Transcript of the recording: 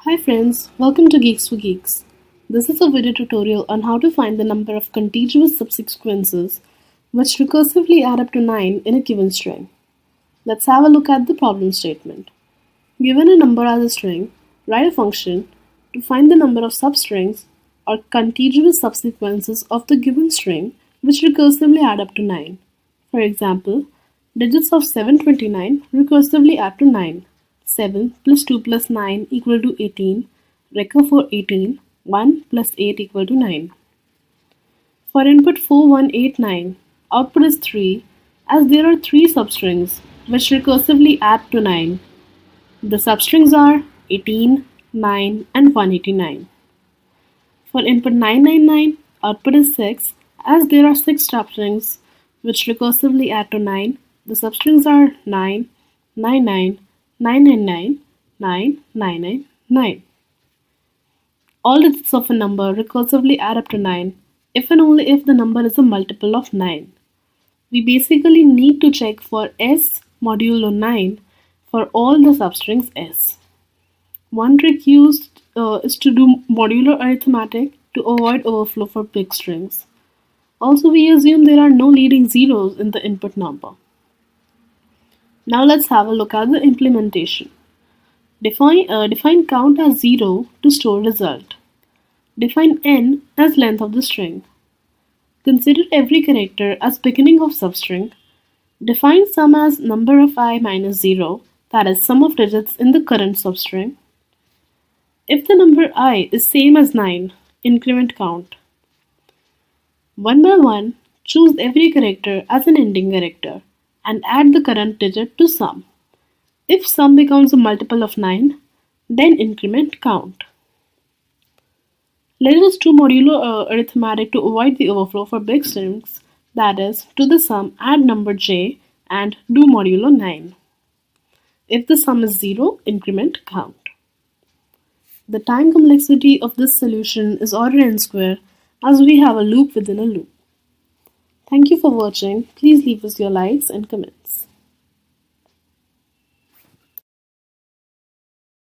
Hi friends, welcome to Geeks for Geeks. This is a video tutorial on how to find the number of contiguous subsequences which recursively add up to 9 in a given string. Let's have a look at the problem statement. Given a number as a string, write a function to find the number of substrings or contiguous subsequences of the given string which recursively add up to 9. For example, digits of 729 recursively add to 9. 7 plus 2 plus 9 equal to 18. Recur for 18. 1 plus 8 equal to 9. For input 4189, output is 3 as there are 3 substrings which recursively add to 9. The substrings are 18, 9 and 189. For input 999, output is 6 as there are 6 substrings which recursively add to 9. The substrings are 9, 99, 999, 9999. All digits of a number recursively add up to 9 if and only if the number is a multiple of 9. We basically need to check for S modulo 9 for all the substrings S. One trick used is to do modular arithmetic to avoid overflow for big strings. Also, we assume there are no leading zeros in the input number. Now let's have a look at the implementation. Define count as 0 to store result. Define n as length of the string. Consider every character as beginning of substring. Define sum as number of I minus 0, that is sum of digits in the current substring. If the number I is same as 9, increment count. One by one, choose every character as an ending character and add the current digit to sum. If sum becomes a multiple of 9, then increment count. Let us do modulo arithmetic to avoid the overflow for big strings, that is, to the sum add number j and do modulo 9. If the sum is 0, increment count. The time complexity of this solution is order n square as we have a loop within a loop. Thank you for watching. Please leave us your likes and comments.